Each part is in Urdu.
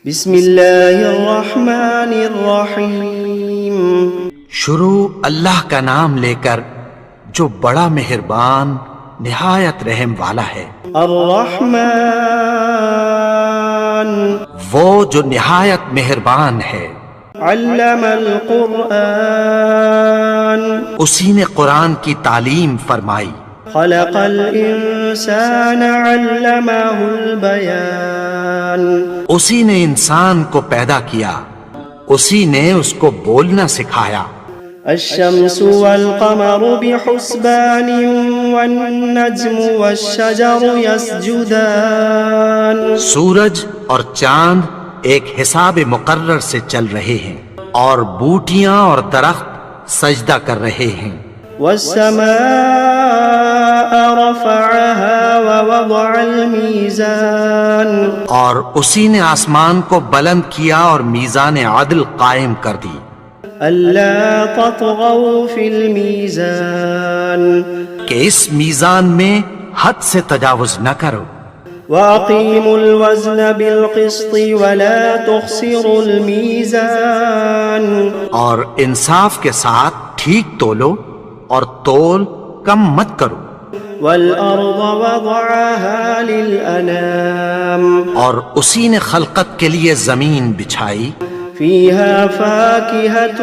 بسم اللہ الرحمن الرحیم۔ شروع اللہ کا نام لے کر جو بڑا مہربان نہایت رحم والا ہے۔ الرحمن وہ جو نہایت مہربان ہے۔ علم القرآن اسی نے قرآن کی تعلیم فرمائی۔ خلق الانسان علمہ البیان اسی نے انسان کو پیدا کیا، اسی نے اس کو بولنا سکھایا۔ الشمس والقمر بحسبان والنجم والشجر يسجدان سورج اور چاند ایک حساب مقرر سے چل رہے ہیں، اور بوٹیاں اور درخت سجدہ کر رہے ہیں۔ والسماء رفعها ووضع الميزان اور اسی نے آسمان کو بلند کیا اور میزان عدل قائم کر دی۔ ألا تطغوا في الميزان کہ اس میزان میں حد سے تجاوز نہ کرو۔ وأقيموا الوزن بالقسط ولا تخسروا الميزان اور انصاف کے ساتھ ٹھیک تولو اور تول کم مت کرو۔ والأرض وضعها للأنام اور اسی نے خلقت کے لیے زمین بچھائی، فيها فاكهة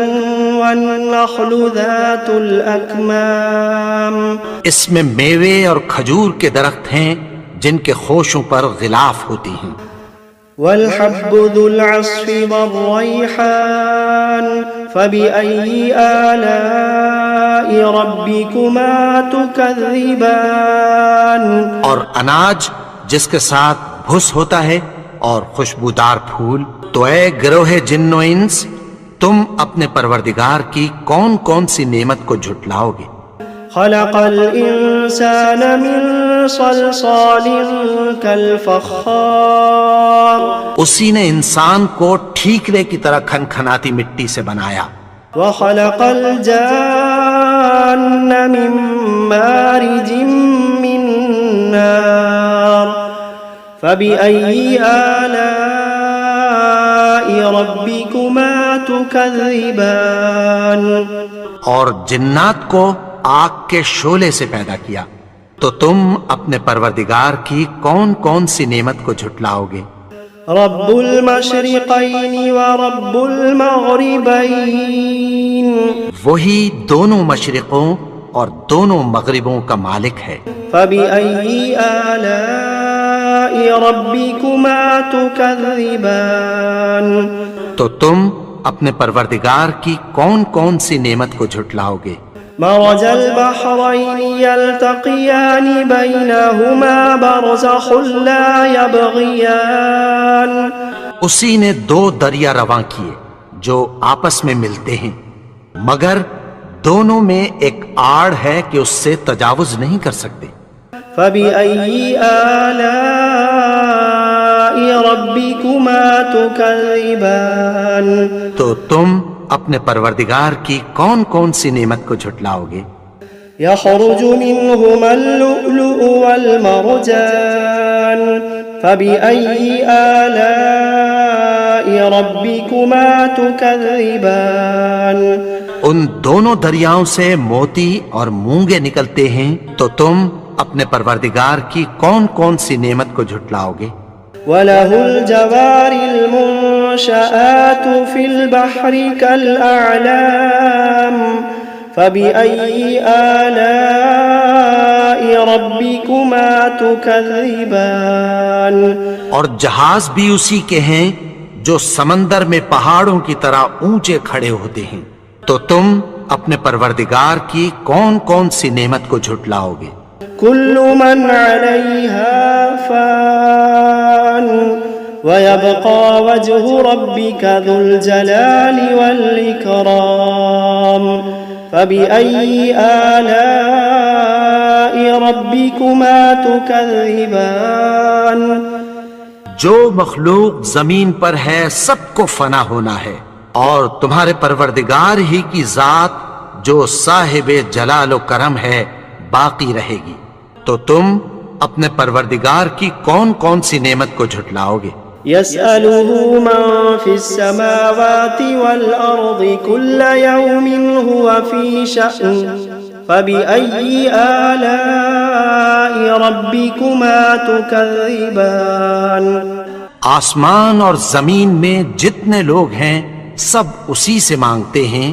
والنخل ذات الأكمام اس میں میوے اور کھجور کے درخت ہیں جن کے خوشوں پر غلاف ہوتی ہیں۔ والحب ذو العصف والريحان فبأي آلاء ربكما تكذبان اور اناج جس کے ساتھ بھس ہوتا ہے اور خوشبودار پھول، تو اے گروہ جن و انس، تم اپنے پروردگار کی کون کون سی نعمت کو جھٹلاؤ گے؟ خلق الإنسان من صلصال كالفخار اسی نے انسان کو ٹھیکرے کی طرح کھنکھناتی مٹی سے بنایا۔ وخلق الجان من مارج من نار فبأي آلاء ربكما تكذبان اور جنات کو آگ کے شعلے سے پیدا کیا، تو تم اپنے پروردگار کی کون کون سی نعمت کو جھٹلاؤ گے؟ رب المشرقین ورب المغربین وہی دونوں مشرقوں اور دونوں مغربوں کا مالک ہے۔ فبأي آلاء ربكما تكذبان تو تم اپنے پروردگار کی کون کون سی نعمت کو جھٹلاؤ گے؟ مرج البحرين يلتقيان بينهما برزخ لا يبغيان اسی نے دو دریا رواں کیے جو آپس میں ملتے ہیں، مگر دونوں میں ایک آڑ ہے کہ اس سے تجاوز نہیں کر سکتے۔ فبأي آلاء ربكما تكذبان تو تم اپنے پروردگار کی کون کون سی نعمت کو جھٹلاؤ گے؟ يخرج منهما اللؤلؤ والمرجان فبأي آلاء ربكما تكذبان ان دونوں دریاؤں سے موتی اور مونگے نکلتے ہیں، تو تم اپنے پروردگار کی کون کون سی نعمت کو جھٹلاؤ گے؟ وَلَهُ الْجَوَارِ الْمُنشَآتُ فِي الْبَحْرِ كَالْأَعْلَامِ فَبِأَيِّ آلَاءِ رَبِّكُمَا تُكَذِّبَانِ اور جہاز بھی اسی کے ہیں جو سمندر میں پہاڑوں کی طرح اونچے کھڑے ہوتے ہیں، تو تم اپنے پروردگار کی کون کون سی نعمت کو جھٹلاؤ گے؟ كل من عليها فان ويبقى وجه ربك ذو الجلال والإكرام فبأي آلاء ربكما تكذبان جو مخلوق زمین پر ہے سب کو فنا ہونا ہے، اور تمہارے پروردگار ہی کی ذات جو صاحب جلال و کرم ہے باقی رہے گی، تو تم اپنے پروردگار کی کون کون سی نعمت کو جھٹلاؤ گے؟ يسأله من في السماوات والأرض كل يوم هو في شأن فبأي آلاء ربكما تكذبان آسمان اور زمین میں جتنے لوگ ہیں سب اسی سے مانگتے ہیں،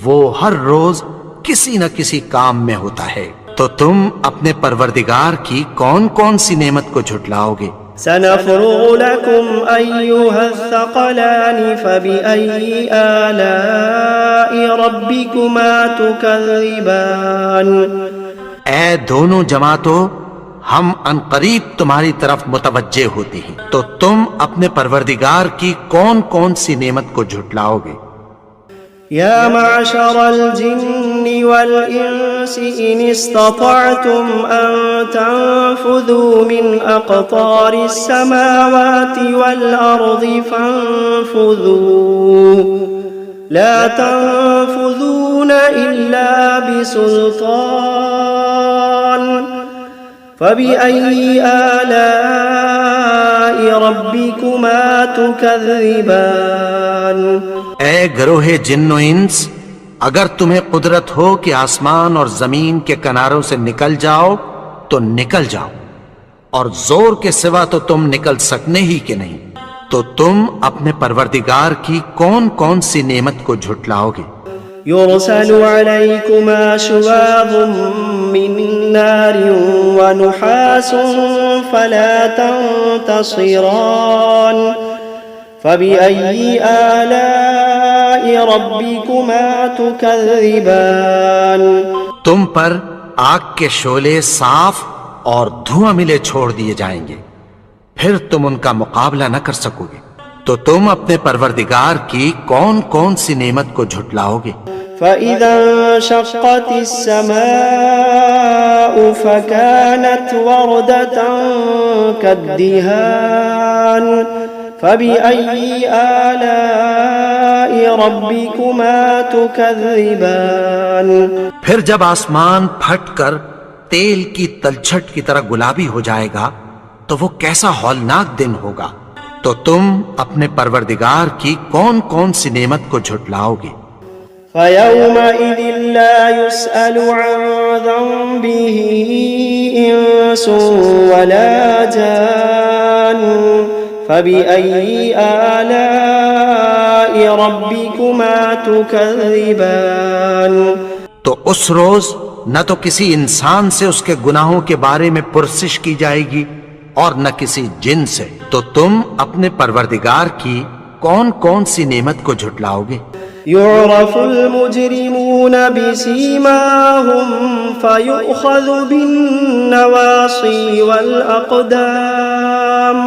وہ ہر روز کسی نہ کسی کام میں ہوتا ہے، تو تم اپنے پروردگار کی کون کون سی نعمت کو جھٹلاؤ گے؟ سنفرغ لكم أيها الثقلان فبأي آلاء ربكما تكذبان اے دونوں جماعتوں، ہم عنقریب تمہاری طرف متوجہ ہوتے ہیں، تو تم اپنے پروردگار کی کون کون سی نعمت کو جھٹلاؤ گے؟ يا معشر الجن والإنس إن استطعتم أن تنفذوا من أقطار السماوات والأرض فانفذوا لا تنفذون إلا بسلطان فبأي آلاء ربكما تكذبان اے گروہ جن و انس، اگر تمہیں قدرت ہو کہ آسمان اور زمین کے کناروں سے نکل جاؤ تو نکل جاؤ، اور زور کے سوا تو تم نکل سکنے ہی کہ نہیں، تو تم اپنے پروردگار کی کون کون سی نعمت کو جھٹلاؤ گے؟ يرسل عليكما شواظ من نار ونحاس فلا تنتصران فبأي آلاء ربكما تكذبان تم پر آگ کے شعلے صاف اور دھواں ملے چھوڑ دیے جائیں گے، پھر تم ان کا مقابلہ نہ کر سکو گے، تو تم اپنے پروردگار کی کون کون سی نعمت کو جھٹلاؤ گے؟ فإذا انشقت السماء فكانت وردة كالدهان فبأي آلاء ربكما تكذبان پھر جب آسمان پھٹ کر تیل کی تلچھٹ کی طرح گلابی ہو جائے گا تو وہ کیسا ہولناک دن ہوگا، تو تم اپنے پروردگار کی کون کون سی نعمت کو جھٹلاؤ گے؟ فيومئذ لا يسأل عن ذنبه إنس ولا جان فبأي آلاء ربكما تكذبان تو اس روز نہ تو کسی انسان سے اس کے گناہوں کے بارے میں پرسش کی جائے گی اور نہ کسی جن سے، تو تم اپنے پروردگار کی کون کون سی نعمت کو جھٹلاؤ گے؟ يعرف المجرمون بسيماهم فيؤخذ بالنواصي والأقدام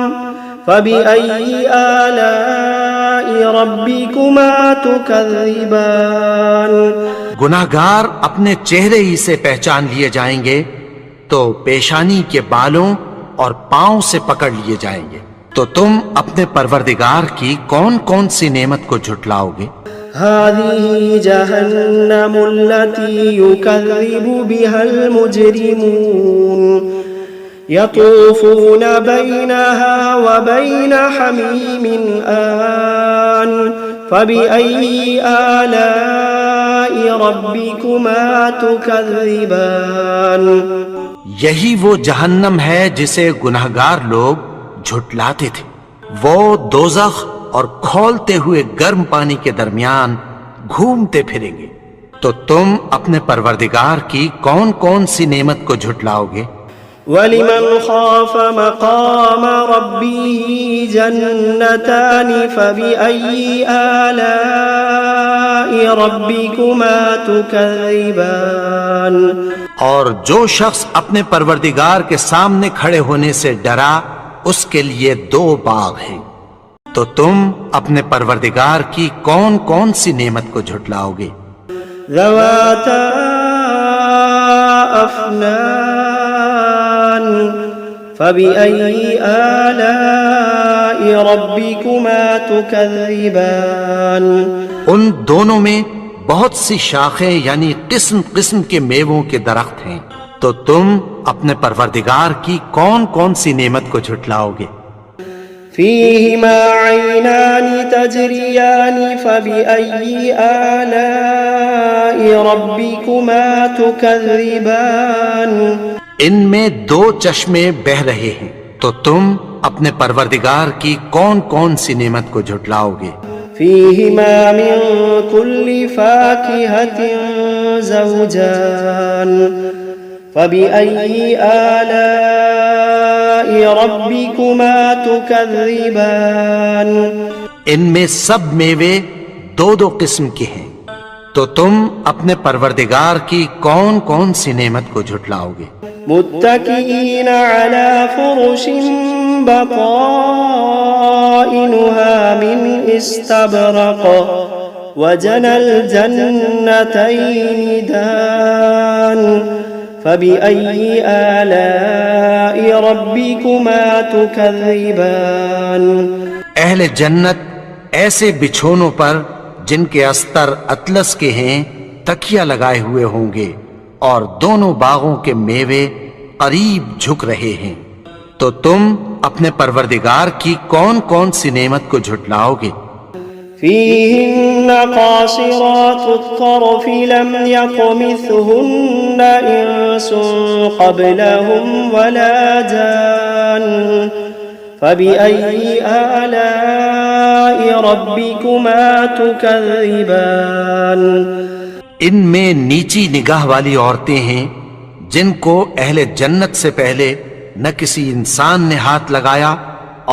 فبأي آلاء ربكما تكذبان گناہگار اپنے چہرے ہی سے پہچان لیے جائیں گے تو پیشانی کے بالوں اور پاؤں سے پکڑ لیے جائیں گے، تو تم اپنے پروردگار کی کون کون سی نعمت کو جھٹلاؤ گے؟ هذه جهنم التي يكذب بها المجرمون يطوفون بينها وبين حميم آن فبأي آلاء ربكما تكذبان یہی وہ جہنم ہے جسے گناہگار لوگ جھٹلاتے تھے، وہ دوزخ اور کھولتے ہوئے گرم پانی کے درمیان گھومتے پھریں گے، تو تم اپنے پروردگار کی کون کون سی نعمت کو جھٹلاؤ گے؟ وَلِمَنْ خَافَ مَقَامَ رَبِّهِ جَنَّتَانِ فَبِأَيِّ آلَاءِ رَبِّكُمَا تُكَذِّبَانِ اور جو شخص اپنے پروردگار کے سامنے کھڑے ہونے سے ڈرا اس کے لیے دو باغ ہیں، تو تم اپنے پروردگار کی کون کون سی نعمت کو جھٹلاؤ گے؟ ذواتا افنان فبأي آلاء ربكما تكذبان ان دونوں میں بہت سی شاخیں یعنی قسم قسم کے میووں کے درخت ہیں، تو تم اپنے پروردگار کی کون کون سی نعمت کو جھٹلاؤ گے؟ فيهما عينان تجريان فبأي آلاء ربكما تكذبان ان میں دو چشمے بہ رہے ہیں، تو تم اپنے پروردگار کی کون کون سی نعمت کو جھٹلاؤ گے؟ فيهما من كل فاكهة زوجان فبأي آلاء ربكما تكذبان ان میں سب میوے دو دو قسم کے ہیں، تو تم اپنے پروردگار کی کون کون سی نعمت کو جھٹلاؤ گے؟ متكئين على فرش بطائنها من استبرق وجنى الجنتين دان فبأي آلاء ربكما تكذبان اہل جنت ایسے بچھونوں پر جن کے استر اطلس کے ہیں تکیہ لگائے ہوئے ہوں گے، اور دونوں باغوں کے میوے قریب جھک رہے ہیں، تو تم اپنے پروردگار کی کون کون سی نعمت کو جھٹلاؤ گے؟ فيهن قاصرات الطرف لم يطمثهن إنس قبلهم ولا جان فبأي آلاء ربكما تكذبان ان میں نیچی نگاہ والی عورتیں ہیں جن کو اہل جنت سے پہلے نہ کسی انسان نے ہاتھ لگایا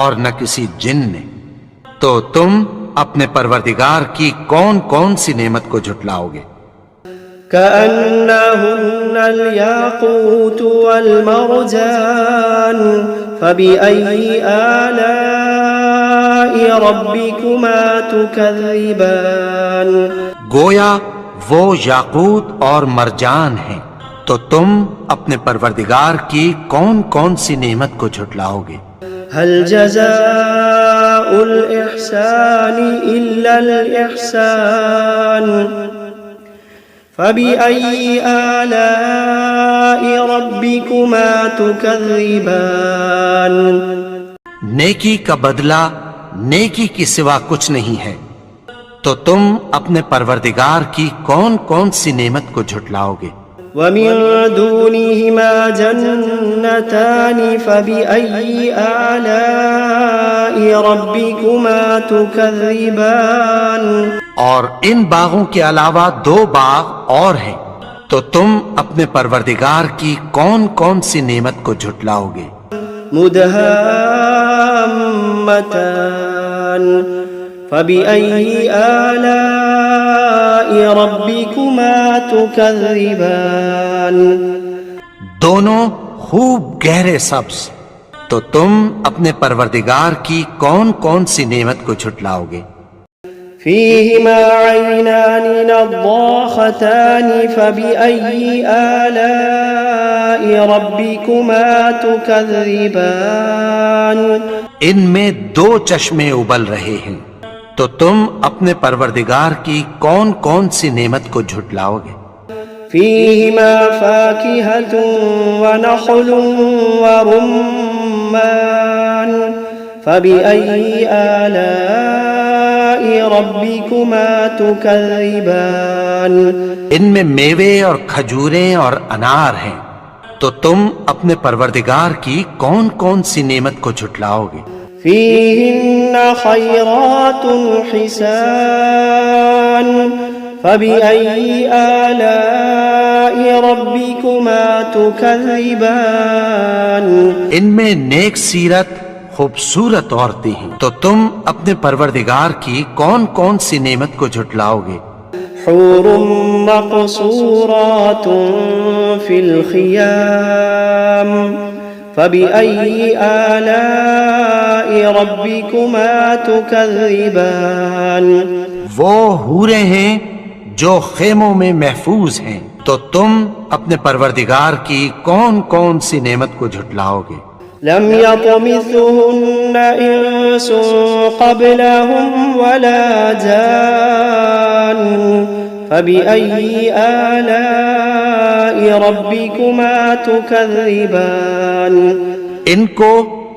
اور نہ کسی جن نے، تو تم اپنے پروردگار کی کون کون سی نعمت کو جھٹلاؤ گے؟ كأنهن الياقوت والمرجان فبأي آلاء ربكما تكذبان گویا وہ یاقوت اور مرجان ہیں، تو تم اپنے پروردگار کی کون کون سی نعمت کو جھٹلاؤ گے؟ هل جزاء الإحسان إلا الإحسان فبأي آلاء ربكما تكذبان نیکی کا بدلہ نیکی کی سوا کچھ نہیں ہے، تو تم اپنے پروردگار کی کون کون سی نعمت کو جھٹلاؤ گے؟ ومن دونهما جنتان فبأي آلاء ربكما تكذبان اور ان باغوں کے علاوہ دو باغ اور ہیں، تو تم اپنے پروردگار کی کون کون سی نعمت کو جھٹلاؤ گے؟ مدهامتان فبأي آلاء ربكما تكذبان دونوں خوب گہرے سبز، تو تم اپنے پروردگار کی کون کون سی نعمت کو جھٹلاؤ گے؟ فيهما عينان نضاختان فبأي آلاء ربكما تكذبان ان میں دو چشمے ابل رہے ہیں، تو تم اپنے پروردگار کی کون کون سی نعمت کو جھٹلاؤ گے؟ فيهما فاكهة ونخل ورمان فبأي آلاء ربكما تكذبان ان میں میوے اور کھجوریں اور انار ہیں، تو تم اپنے پروردگار کی کون کون سی نعمت کو جھٹلاؤ گے؟ فيهن خيرات حسان فبأي آلاء ربكما تكذبان ان میں نیک سیرت خوبصورت عورتیں ہیں، تو تم اپنے پروردگار کی کون کون سی نعمت کو جھٹلاؤ گے؟ حور مقصورات في الخيام فبأي آلاء ربكما تكذبان وہ حوریں ہیں جو خیموں میں محفوظ ہیں، تو تم اپنے پروردگار کی کون کون سی نعمت کو جھٹلاؤ گے؟ لم يطمثهن إنس قبلهم ولا جان فبأي آلاء ربكما تكذبان ان کو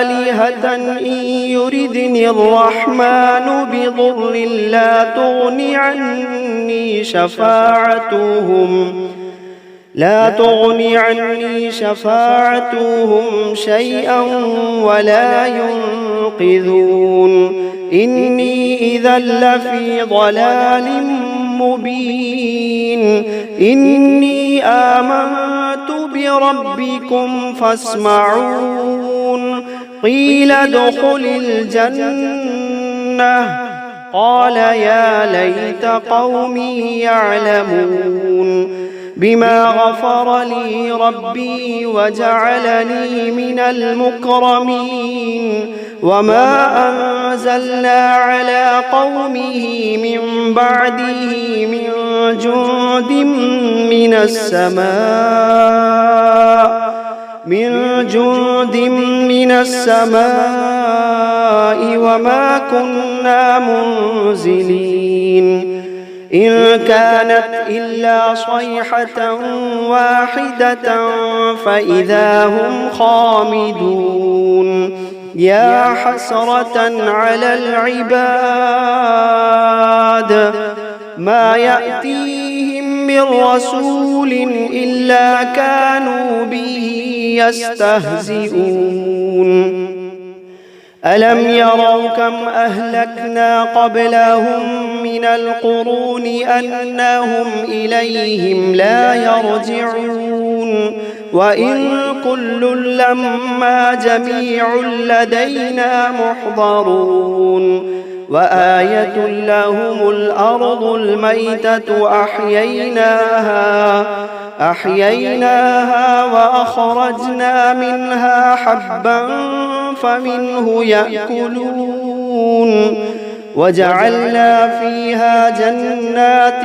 آلهة إن يردني الرحمن بضر لا تغن عني شفاعتهم شيئا ولا ينقذون إني إذا لفي ضلال مبين إني آمنت بربكم فاسمعون قيل ادخل الجنة قال يا ليت قومي يعلمون بما غفر لي ربي وجعلني من المكرمين وما أنزلنا على قومه من بعده من جند من السماء وما كنا منزلين إن كانت إلا صيحة واحدة فإذا هم خامدون يا حسرة على العباد ما يأتيهم من رسول إلا كانوا به يستهزئون ألم يروا كم أهلكنا قبلهم من القرون أنهم إليهم لا يرجعون وإن كل لما جميع لدينا محضرون وآية لهم الأرض الميتة أحييناها وأخرجنا منها حبا فمنه يأكلون وجعلنا فيها جنات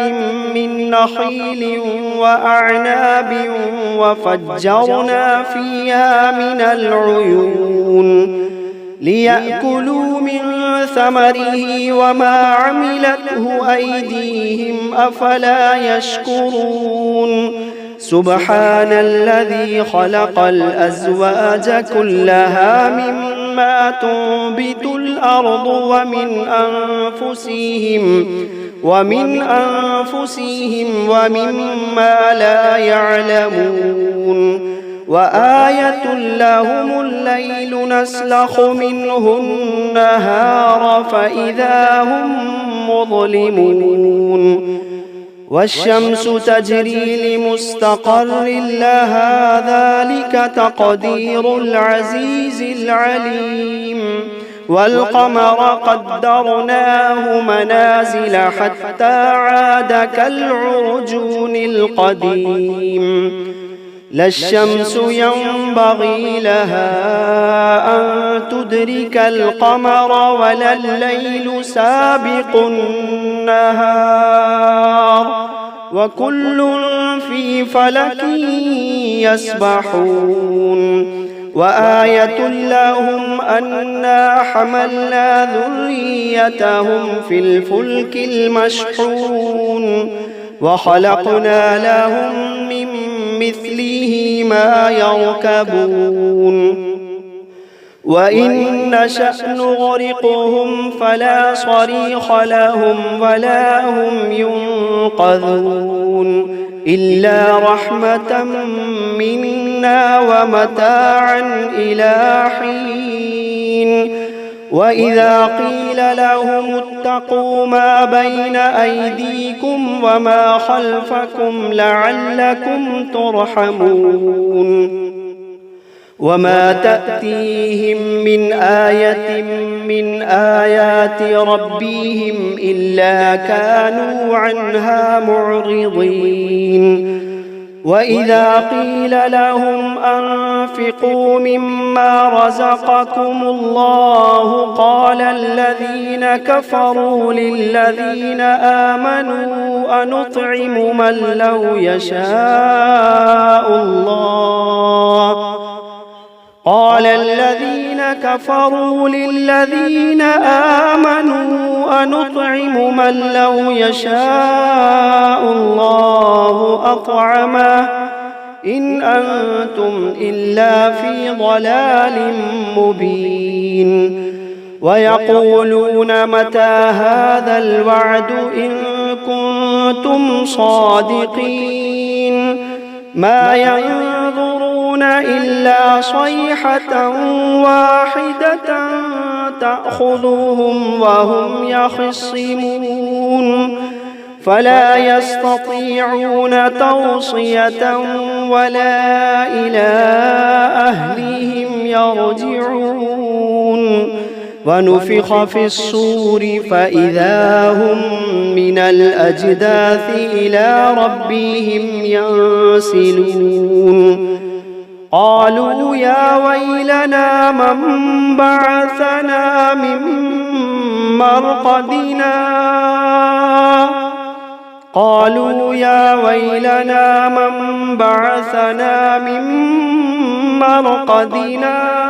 من نخيل وأعناب وفجرنا فيها من العيون ليأكلوا من ثمره وما عملته أيديهم أفلا يشكرون سبحان الذي خلق الأزواج كلها مما تنبت الأرض ومن أنفسهم ومما لا يعلمون وآية لهم الليل نسلخ منه النهار فإذا هم مظلمون والشمس تجري لمستقر لها ذلك تقدير العزيز العليم والقمر قدرناه منازل حتى عاد كالعرجون القديم لا الشمس ينبغي لها أن تدرك القمر ولا الليل سابق النهار وكل في فلك يسبحون وآية لهم أنا حملنا ذريتهم في الفلك المشحون وخلقنا لهم من مثله ما يركبون وإن نشأ نغرقهم فلا صريخ لهم ولا هم ينقذون إلا رحمة منا ومتاعا إلى حين وإذا قيل لهم اتقوا ما بين أيديكم وما خلفكم لعلكم ترحمون وما تأتيهم من آية من آيات ربهم إلا كانوا عنها معرضين وإذا قيل لهم أنفقوا مما رزقكم الله قال الذين كفروا للذين آمنوا أنطعم من لو يشاء الله قال الذين كفروا للذين آمنوا أنطعم من لو يشاء الله أطعمه إن أنتم إلا في ضلال مبين ويقولون متى هذا الوعد إن كنتم صادقين ما ينظرون إلا صيحة واحدة تأخذهم وهم يخصمون فلا يستطيعون توصية ولا إلى أهلهم يرجعون ونفخ في الصور فإذا هم من الأجداث إلى ربهم ينسلون قالوا يا ويلنا من بعثنا من مرقدنا قالوا يا ويلنا من بعثنا من مرقدنا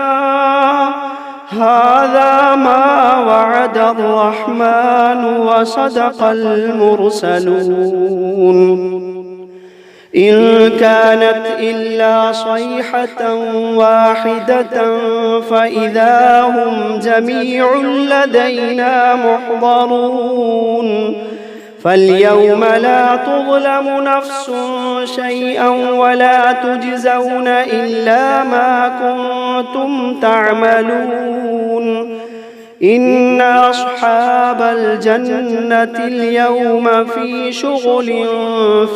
هذا ما وعد الرحمن وصدق المرسلون إن كانت إلا صيحة واحدة فإذا هم جميع لدينا محضرون فاليوم لا تظلم نفس شيئا ولا تجزون إلا ما كنتم تعملون إن أصحاب الجنة اليوم في شغل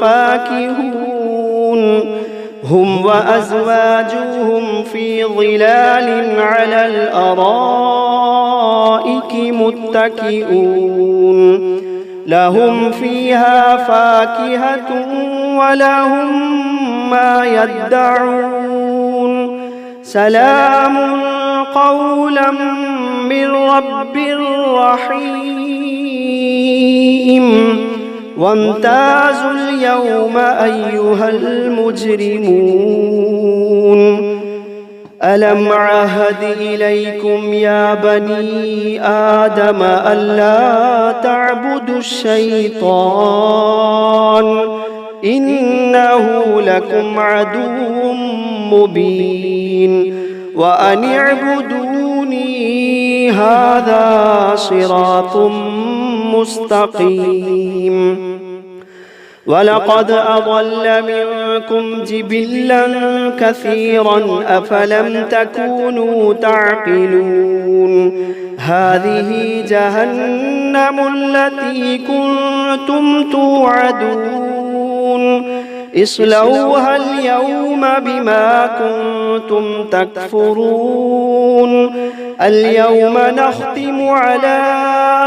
فاكهون هم وأزواجهم في ظلال على الأرائك متكئون لهم فيها فاكهة ولهم ما يدعون سلام قولا من رب رحيم وامتازوا اليوم أيها المجرمون ألم عهد إليكم يا بني آدم ألا تعبدوا الشيطان إنه لكم عدو مبين وأن اعبدوني هذا صراط مستقيم ولقد أضل منكم جبلا كثيرا أفلم تكونوا تعقلون هذه جهنم التي كنتم توعدون اصلوها اليوم بما كنتم تكفرون اليوم نختم على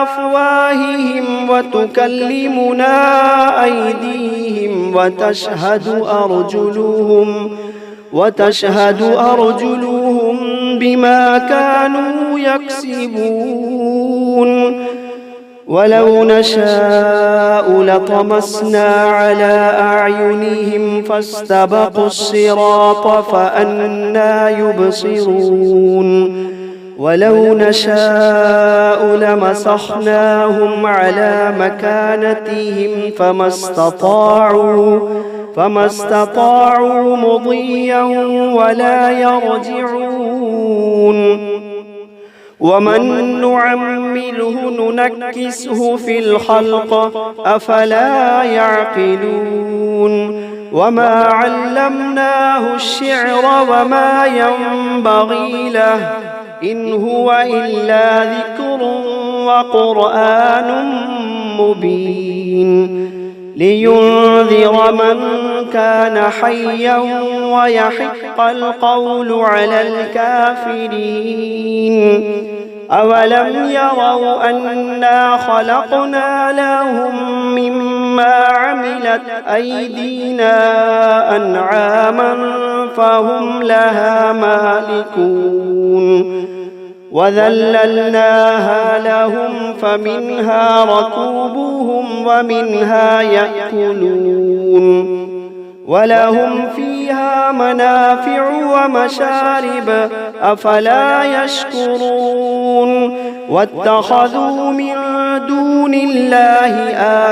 أفواههم وتكلمنا أيديهم وتشهد أرجلهم بما كانوا يكسبون ولو نشاء لطمسنا على أعينهم فاستبقوا الصراط فأنى يبصرون ولو نشاء لمسخناهم على مكانتهم فما استطاعوا مضيا ولا يرجعون ومن نعمله ننكسه في الخلق أفلا يعقلون وما علمناه الشعر وما ينبغي له إن هو إلا ذكر وقرآن مبين لينذر من كان حيا ويحق القول على الكافرين أولم يروا أنا خلقنا لهم مما عملت أيدينا أنعاما فهم لها مالكون وذللناها لهم فمنها ركوبهم ومنها يأكلون ولهم فيها منافع ومشارب أفلا يشكرون واتخذوا من دون الله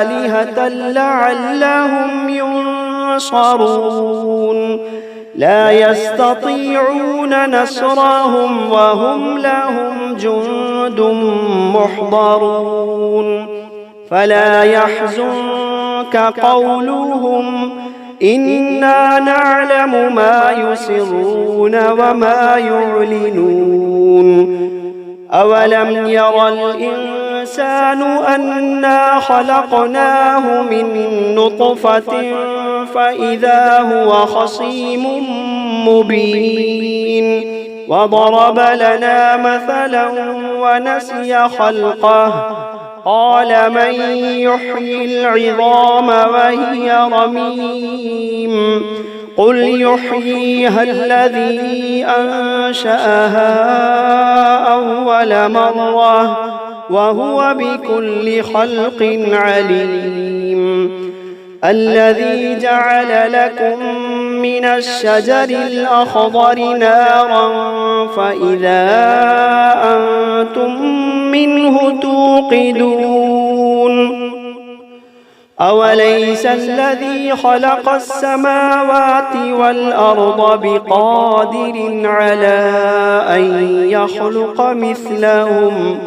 آلهة لعلهم ينصرون لا يستطيعون نصرهم وهم لهم جند محضرون فلا يحزنك قولهم إنا نعلم ما يسرون وما يعلنون أولم ير الإنسان أنا خلقناه من نطفة فإذا هو خصيم مبين وضرب لنا مثلا ونسي خلقه قال من يحيي العظام وهي رميم قل يحييها الذي أنشأها أول مرة وهو بكل خلق عليم الذي جعل لكم من الشجر الأخضر نارا فإذا أنتم منه توقدون أوليس الذي خلق السماوات والأرض بقادر على أن يخلق مثلهم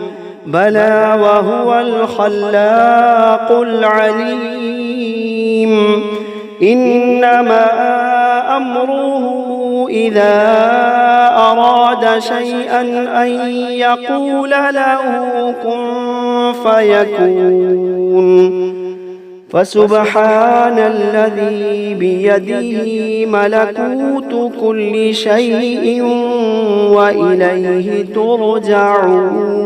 بلى وهو الخلاق العليم إنما أمره إذا أراد شيئا أن يقول له كن فيكون فسبحان الذي بيده ملكوت كل شيء وإليه ترجعون